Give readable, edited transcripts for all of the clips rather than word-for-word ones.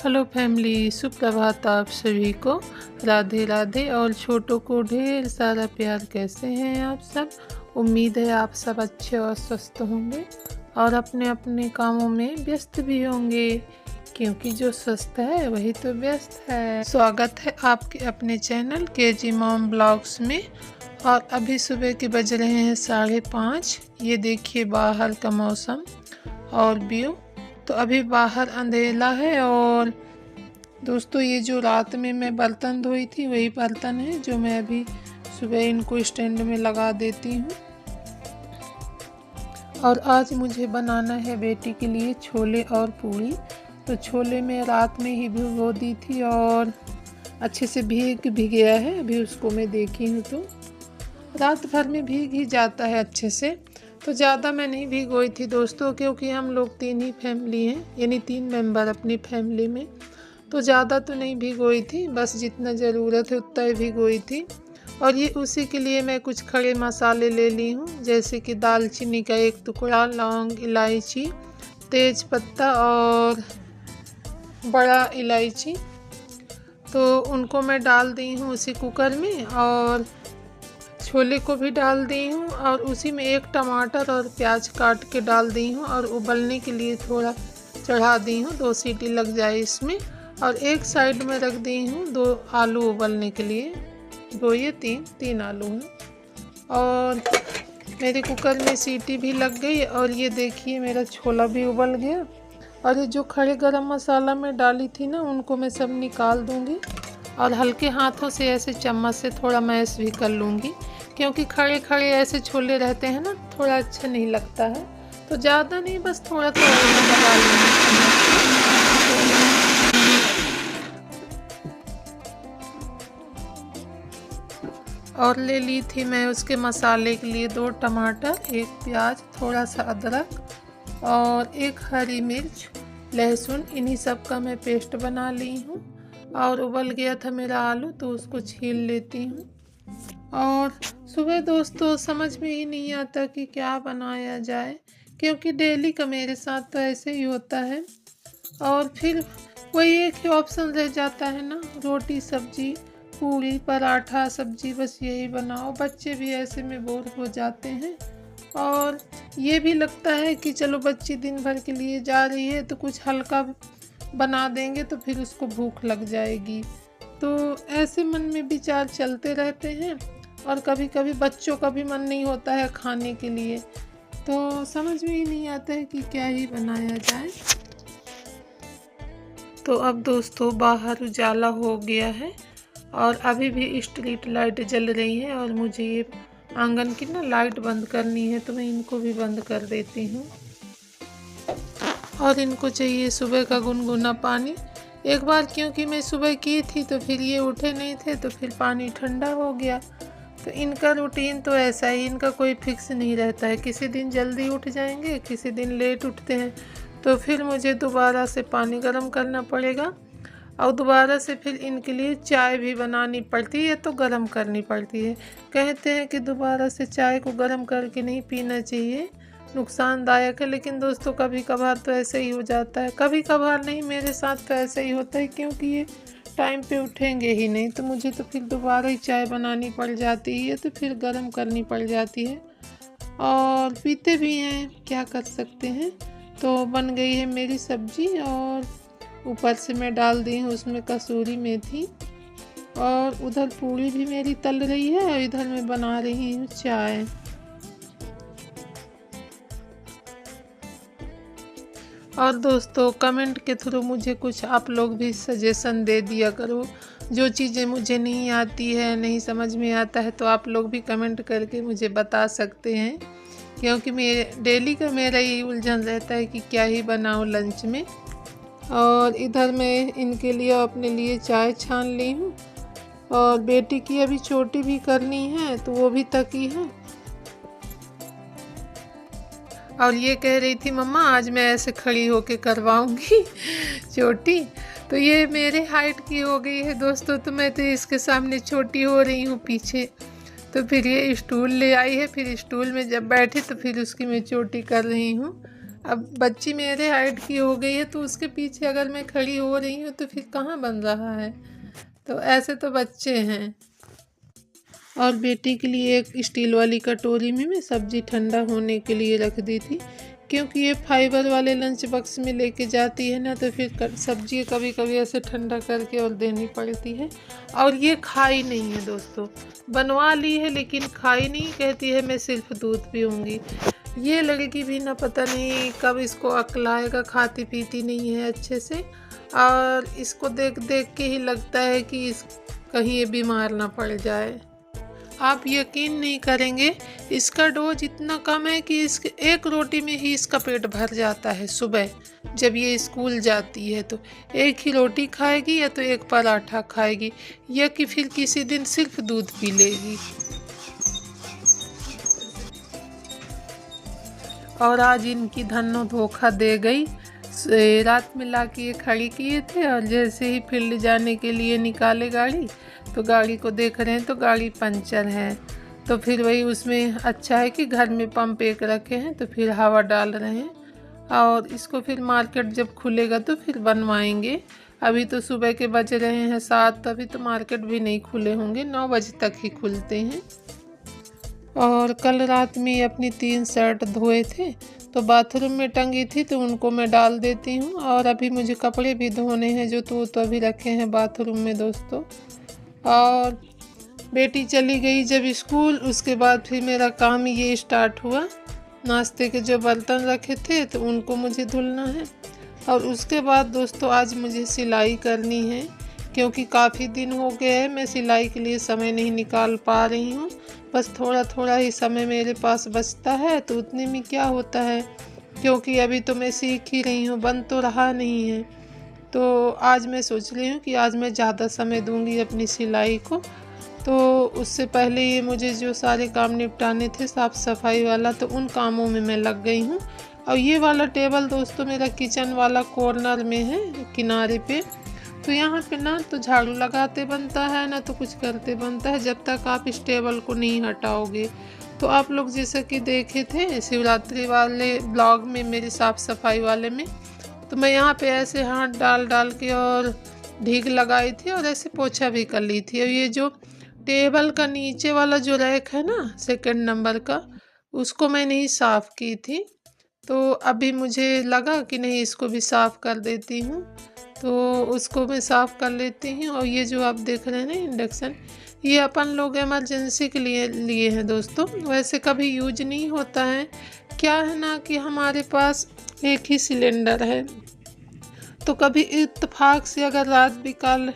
Hello family, सुप्रभात आप सभी को। राधे राधे और छोटों को ढेर सारा प्यार। कैसे हैं आप सब? उम्मीद है आप सब अच्छे और स्वस्थ होंगे और अपने अपने कामों में व्यस्त भी होंगे, क्योंकि जो स्वस्थ है वही तो व्यस्त है। स्वागत है आपके अपने चैनल केजी मॉम ब्लॉग्स में। और अभी सुबह के बज रहे हैं 5:30। ये देखिए बाहर का मौसम और व्यू। तो अभी बाहर अंधेला है और दोस्तों ये जो रात में मैं बर्तन धोई थी वही बर्तन है जो मैं अभी सुबह इनको स्टैंड में लगा देती हूँ। और आज मुझे बनाना है बेटी के लिए छोले और पूरी। तो छोले मैं रात में ही भिगो दी थी और अच्छे से भीग भी गया है। अभी उसको मैं देखी हूँ तो रात भर में भीग ही जाता है अच्छे से। तो ज़्यादा मैं नहीं भिगोई थी दोस्तों, क्योंकि हम लोग 3 ही फैमिली हैं, यानी 3 मेंबर अपनी फैमिली में। तो ज़्यादा तो नहीं भिगोई थी, बस जितना ज़रूरत है उतना ही भिगोई थी। और ये उसी के लिए मैं कुछ खड़े मसाले ले ली हूँ, जैसे कि दालचीनी का 1 टुकड़ा, लौंग, इलायची, तेज पत्ता और बड़ा इलायची। तो उनको मैं डाल दी हूँ उसी कुकर में और छोले को भी डाल दी हूँ और उसी में 1 टमाटर और प्याज काट के डाल दी हूँ और उबलने के लिए थोड़ा चढ़ा दी हूँ, 2 सीटी लग जाए इसमें। और एक साइड में रख दी हूँ 2 आलू उबलने के लिए, 2 या 3 आलू हैं। और मेरे कुकर में सीटी भी लग गई और ये देखिए मेरा छोला भी उबल गया। और ये जो खड़े गरम मसाला में डाली थी ना, उनको मैं सब निकाल दूँगी और हल्के हाथों से ऐसे चम्मच से थोड़ा मैश भी कर लूँगी, क्योंकि खड़े खड़े ऐसे छोले रहते हैं ना, थोड़ा अच्छा नहीं लगता है। तो ज़्यादा नहीं, बस थोड़ा थोड़ा लगा लूँगी। और ले ली थी मैं उसके मसाले के लिए 2 टमाटर, 1 प्याज, थोड़ा सा अदरक और 1 हरी मिर्च, लहसुन। इन्हीं सब का मैं पेस्ट बना ली हूँ। और उबल गया था मेरा आलू तो उसको छील लेती हूँ। और सुबह दोस्तों समझ में ही नहीं आता कि क्या बनाया जाए, क्योंकि डेली का मेरे साथ तो ऐसे ही होता है। और फिर वही एक ही ऑप्शन रह जाता है ना, रोटी सब्जी, पूरी, पराठा, सब्जी, बस यही बनाओ। बच्चे भी ऐसे में बोर हो जाते हैं और ये भी लगता है कि चलो बच्ची दिन भर के लिए जा रही है तो कुछ हल्का बना देंगे तो फिर उसको भूख लग जाएगी। तो ऐसे मन में विचार चलते रहते हैं और कभी कभी बच्चों का भी मन नहीं होता है खाने के लिए। तो समझ में ही नहीं आता है कि क्या ही बनाया जाए। तो अब दोस्तों बाहर उजाला हो गया है और अभी भी स्ट्रीट लाइट जल रही है और मुझे ये आंगन की ना लाइट बंद करनी है, तो मैं इनको भी बंद कर देती हूँ। और इनको चाहिए सुबह का गुनगुना पानी। एक बार क्योंकि मैं सुबह की थी तो फिर ये उठे नहीं थे तो फिर पानी ठंडा हो गया। तो इनका रूटीन तो ऐसा ही, इनका कोई फिक्स नहीं रहता है। किसी दिन जल्दी उठ जाएंगे, किसी दिन लेट उठते हैं, तो फिर मुझे दोबारा से पानी गर्म करना पड़ेगा और दोबारा से फिर इनके लिए चाय भी बनानी पड़ती है, तो गर्म करनी पड़ती है। कहते हैं कि दोबारा से चाय को गर्म करके नहीं पीना चाहिए, नुकसानदायक है। लेकिन दोस्तों कभी कभार तो ऐसे ही हो जाता है, कभी कभार नहीं, मेरे साथ तो ऐसे ही होता है, क्योंकि ये टाइम पे उठेंगे ही नहीं तो मुझे तो फिर दोबारा ही चाय बनानी पड़ जाती है, तो फिर गर्म करनी पड़ जाती है। और पीते भी हैं, क्या कर सकते हैं। तो बन गई है मेरी सब्जी और ऊपर से मैं डाल दी हूँ उसमें कसूरी मेथी। और उधर पूरी भी मेरी तल रही है और इधर मैं बना रही हूँ चाय। और दोस्तों कमेंट के थ्रू मुझे कुछ आप लोग भी सजेशन दे दिया करो। जो चीज़ें मुझे नहीं आती है, नहीं समझ में आता है, तो आप लोग भी कमेंट करके मुझे बता सकते हैं, क्योंकि मेरे डेली का मेरा यही उलझन रहता है कि क्या ही बनाऊँ लंच में। और इधर मैं इनके लिए अपने लिए चाय छान ली हूँ और बेटी की अभी चोटी भी करनी है तो वो भी तकी है। और ये कह रही थी मम्मा आज मैं ऐसे खड़ी होके करवाऊंगी चोटी। तो ये मेरे हाइट की हो गई है दोस्तों, तो मैं तो इसके सामने छोटी हो रही हूँ पीछे। तो फिर ये स्टूल ले आई है, फिर स्टूल में जब बैठे तो फिर उसकी मैं चोटी कर रही हूँ। अब बच्ची मेरे हाइट की हो गई है, तो उसके पीछे अगर मैं खड़ी हो रही हूँ तो फिर कहाँ बन रहा है। तो ऐसे तो बच्चे हैं। और बेटी के लिए एक स्टील वाली कटोरी में मैं सब्ज़ी ठंडा होने के लिए रख दी थी, क्योंकि ये फाइबर वाले लंच बॉक्स में लेके जाती है ना, तो फिर सब्ज़ी कभी कभी ऐसे ठंडा करके और देनी पड़ती है। और ये खाई नहीं है दोस्तों, बनवा ली है लेकिन खाई नहीं, कहती है मैं सिर्फ दूध पीऊँगी। ये लड़की भी ना पता नहीं कब इसको अक्ल आएगा, खाती पीती नहीं है अच्छे से। और इसको देख देख के ही लगता है कि इस कहीं ये बीमार ना पड़ जाए। आप यकीन नहीं करेंगे, इसका डोज इतना कम है कि इसके एक रोटी में ही इसका पेट भर जाता है। सुबह जब ये स्कूल जाती है तो एक ही रोटी खाएगी या तो एक पराठा खाएगी, या कि फिर किसी दिन सिर्फ दूध पी लेगी। और आज इनकी धन्नो धोखा दे गई। रात में ला के ये खड़ी किए थे और जैसे ही फील्ड जाने के लिए निकाले गाड़ी, तो गाड़ी को देख रहे हैं तो गाड़ी पंचर है। तो फिर वही उसमें अच्छा है कि घर में पंप एक रखे हैं, तो फिर हवा डाल रहे हैं। और इसको फिर मार्केट जब खुलेगा तो फिर बनवाएंगे। अभी तो सुबह के बज रहे हैं 7, अभी तो मार्केट भी नहीं खुले होंगे, 9 बजे तक ही खुलते हैं। और कल रात में अपनी 3 शर्ट धोए थे, तो बाथरूम में टंगी थी, तो उनको मैं डाल देती हूँ। और अभी मुझे कपड़े भी धोने हैं जो तो अभी रखे हैं बाथरूम में दोस्तों। और बेटी चली गई जब स्कूल, उसके बाद फिर मेरा काम ये स्टार्ट हुआ। नाश्ते के जो बर्तन रखे थे तो उनको मुझे धुलना है। और उसके बाद दोस्तों आज मुझे सिलाई करनी है, क्योंकि काफ़ी दिन हो गए हैं मैं सिलाई के लिए समय नहीं निकाल पा रही हूँ। बस थोड़ा थोड़ा ही समय मेरे पास बचता है, तो उतने में क्या होता है, क्योंकि अभी तो मैं सीख ही रही हूँ, बन तो रहा नहीं है। तो आज मैं सोच रही हूँ कि आज मैं ज़्यादा समय दूँगी अपनी सिलाई को। तो उससे पहले ये मुझे जो सारे काम निपटाने थे साफ़ सफाई वाला, तो उन कामों में मैं लग गई हूँ। और ये वाला टेबल दोस्तों मेरा किचन वाला कॉर्नर में है, किनारे पे। तो यहाँ पे ना तो झाड़ू लगाते बनता है, ना तो कुछ करते बनता है, जब तक आप इस टेबल को नहीं हटाओगे। तो आप लोग जैसे कि देखे थे शिवरात्रि वाले ब्लॉग में, मेरी साफ़ सफाई वाले में, तो मैं यहाँ पे ऐसे हाथ डाल डाल के और ढीग लगाई थी और ऐसे पोछा भी कर ली थी। और ये जो टेबल का नीचे वाला जो रैक है ना 2 नंबर का, उसको मैं नहीं साफ़ की थी। तो अभी मुझे लगा कि नहीं इसको भी साफ़ कर देती हूँ, तो उसको मैं साफ़ कर लेती हूँ। और ये जो आप देख रहे हैं ना इंडक्शन, ये अपन लोग इमरजेंसी के लिए लिए हैं दोस्तों, वैसे कभी यूज नहीं होता है। क्या है ना कि हमारे पास एक ही सिलेंडर है, तो कभी इत्तेफाक से अगर रात बिकाल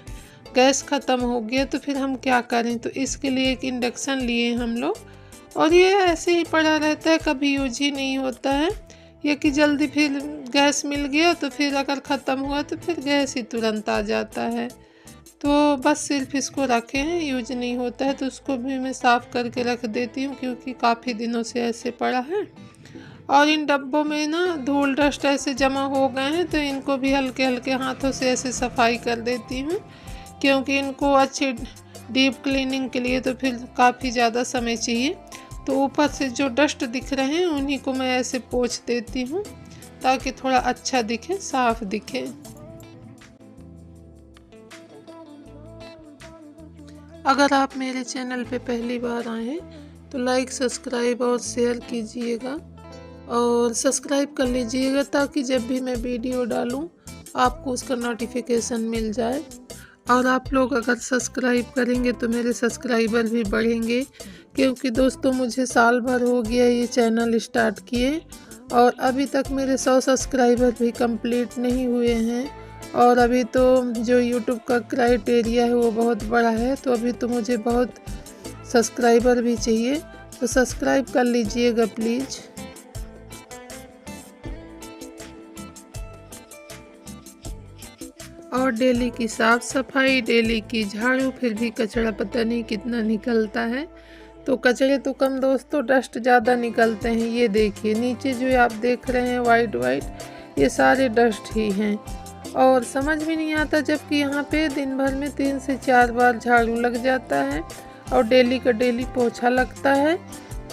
गैस ख़त्म हो गया तो फिर हम क्या करें, तो इसके लिए एक इंडक्शन लिए हम लोग। और ये ऐसे ही पड़ा रहता है, कभी यूज ही नहीं होता है। ये कि जल्दी फिर गैस मिल गया तो फिर अगर ख़त्म हुआ तो फिर गैस ही तुरंत आ जाता है। तो बस सिर्फ इसको रखे हैं, यूज नहीं होता है, तो उसको भी मैं साफ़ करके रख देती हूँ, क्योंकि काफ़ी दिनों से ऐसे पड़ा है। और इन डब्बों में ना धूल डस्ट ऐसे जमा हो गए हैं, तो इनको भी हल्के हल्के हाथों से ऐसे सफाई कर देती हूँ, क्योंकि इनको अच्छी डीप क्लीनिंग के लिए तो फिर काफ़ी ज़्यादा समय चाहिए। तो ऊपर से जो डस्ट दिख रहे हैं उन्हीं को मैं ऐसे पोंछ देती हूँ, ताकि थोड़ा अच्छा दिखे, साफ दिखे। अगर आप मेरे चैनल पे पहली बार आए हैं तो लाइक, सब्सक्राइब और शेयर कीजिएगा, और सब्सक्राइब कर लीजिएगा ताकि जब भी मैं वीडियो डालूं आपको उसका नोटिफिकेशन मिल जाए। और आप लोग अगर सब्सक्राइब करेंगे तो मेरे सब्सक्राइबर भी बढ़ेंगे, क्योंकि दोस्तों मुझे साल भर हो गया ये चैनल स्टार्ट किए, और अभी तक मेरे 100 सब्सक्राइबर भी कंप्लीट नहीं हुए हैं। और अभी तो जो यूट्यूब का क्राइटेरिया है वो बहुत बड़ा है, तो अभी तो मुझे बहुत सब्सक्राइबर भी चाहिए, तो सब्सक्राइब कर लीजिएगा प्लीज़। और डेली की साफ़ सफाई, डेली की झाड़ू, फिर भी कचरा पता नहीं कितना निकलता है। तो कचरे तो कम दोस्तों, डस्ट ज़्यादा निकलते हैं। ये देखिए नीचे जो आप देख रहे हैं वाइट वाइट, ये सारे डस्ट ही हैं। और समझ भी नहीं आता, जबकि यहाँ पे दिन भर में 3 से 4 बार झाड़ू लग जाता है और डेली का डेली पोछा लगता है।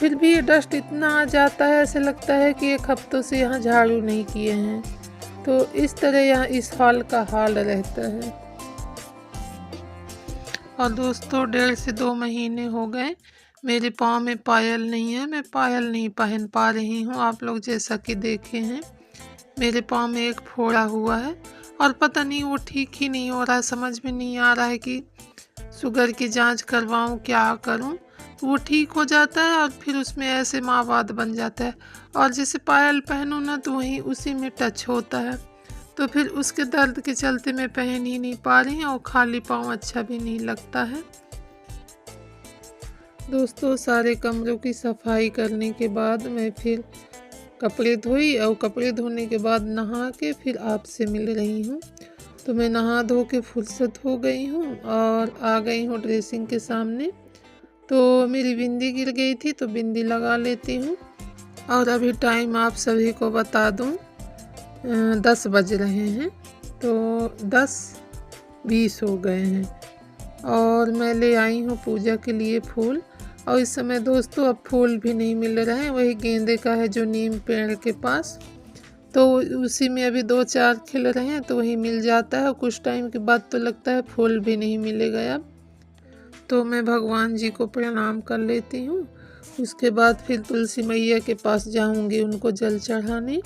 फिर भी ये डस्ट इतना आ जाता है, ऐसे लगता है कि 1 हफ्तों से यहाँ झाड़ू नहीं किए हैं। तो इस तरह यहाँ इस हॉल का हाल रहता है। और दोस्तों 1.5 से 2 महीने हो गए मेरे पाँव में पायल नहीं है, मैं पायल नहीं पहन पा रही हूँ। आप लोग जैसा कि देखे हैं मेरे पाँव में एक फोड़ा हुआ है और पता नहीं वो ठीक ही नहीं हो रहा है। समझ में नहीं आ रहा है कि शुगर की जांच करवाऊँ, क्या करूँ। वो ठीक हो जाता है और फिर उसमें ऐसे मावाद बन जाता है, और जैसे पायल पहनूँ ना तो वहीं उसी में टच होता है। तो फिर उसके दर्द के चलते मैं पहन ही नहीं पा रही हूँ और खाली पाँव अच्छा भी नहीं लगता है। दोस्तों सारे कमरों की सफाई करने के बाद मैं फिर कपड़े धोई और कपड़े धोने के बाद नहा के फिर आपसे मिल रही हूँ। तो मैं नहा धो के फुर्सत हो गई हूँ और आ गई हूँ ड्रेसिंग के सामने। तो मेरी बिंदी गिर गई थी तो बिंदी लगा लेती हूँ। और अभी टाइम आप सभी को बता दूँ 10 बज रहे हैं, तो 10:20 हो गए हैं और मैं ले आई हूँ पूजा के लिए फूल। और इस समय दोस्तों अब फूल भी नहीं मिल रहे हैं, वही गेंदे का है जो नीम पेड़ के पास, तो उसी में अभी 2-4 खिल रहे हैं तो वही मिल जाता है। और कुछ टाइम के बाद तो लगता है फूल भी नहीं मिलेगा अब। तो मैं भगवान जी को प्रणाम कर लेती हूँ, उसके बाद फिर तुलसी मैया के पास जाऊँगी उनको जल चढ़ाने।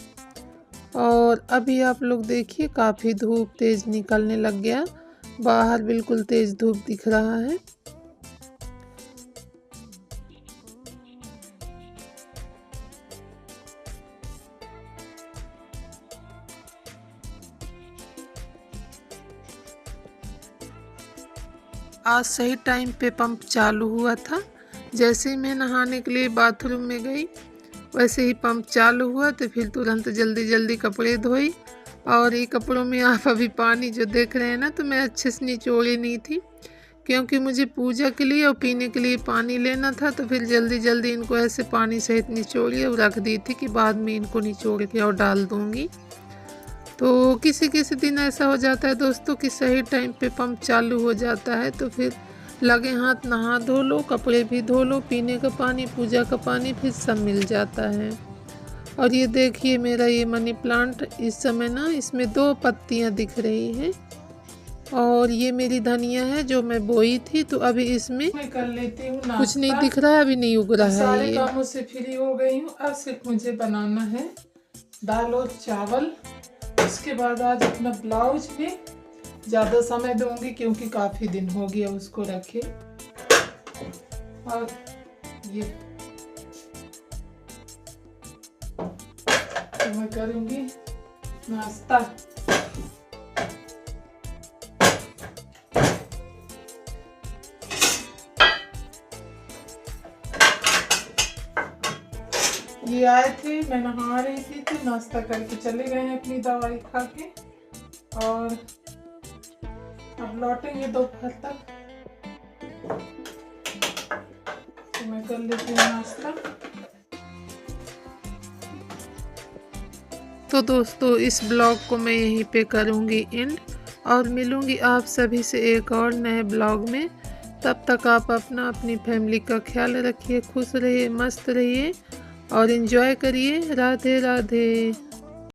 और अभी आप लोग देखिए काफ़ी धूप तेज़ निकलने लग गया, बाहर बिल्कुल तेज़ धूप दिख रहा है। आज सही टाइम पे पंप चालू हुआ था। जैसे ही मैं नहाने के लिए बाथरूम में गई वैसे ही पंप चालू हुआ, तो फिर तुरंत जल्दी जल्दी कपड़े धोई। और ये कपड़ों में आप अभी पानी जो देख रहे हैं ना, तो मैं अच्छे से निचोड़ी नहीं थी क्योंकि मुझे पूजा के लिए और पीने के लिए पानी लेना था। तो फिर जल्दी जल्दी इनको ऐसे पानी सहित निचोड़ी और रख दी थी कि बाद में इनको निचोड़ के और डाल दूँगी। तो किसी किसी दिन ऐसा हो जाता है दोस्तों कि सही टाइम पे पंप चालू हो जाता है, तो फिर लगे हाथ नहा धो लो, कपड़े भी धो लो, पीने का पानी, पूजा का पानी फिर सब मिल जाता है। और ये देखिए मेरा ये मनी प्लांट इस समय ना इसमें 2 पत्तियां दिख रही हैं। और ये मेरी धनिया है जो मैं बोई थी, तो अभी इसमें मैं कर लेती हूँ नाश्ता। कुछ नहीं दिख रहा है, अभी नहीं उग रहा है। सारे कामों से फ्री हो गई हूँ, अब सिर्फ मुझे बनाना है दाल और चावल। उसके बाद आज अपना ब्लाउज में ज़्यादा समय दूंगी क्योंकि काफ़ी दिन हो गया उसको रखे। और ये तो मैं करूँगी नाश्ता। ये आए थे, मैं नहा रही थी तो नाश्ता करके चले गए हैं अपनी दवाई खा के, और अब लौटेंगे दोपहर तक। तो मैं कर लेती हूँ नाश्ता। तो दोस्तों इस ब्लॉग को मैं यहीं पे करूँगी एंड, और मिलूँगी आप सभी से एक और नए ब्लॉग में। तब तक आप अपनी फैमिली का ख्याल रखिए, खुश रहिए, मस्त रहिए और एंजॉय करिए। राधे राधे।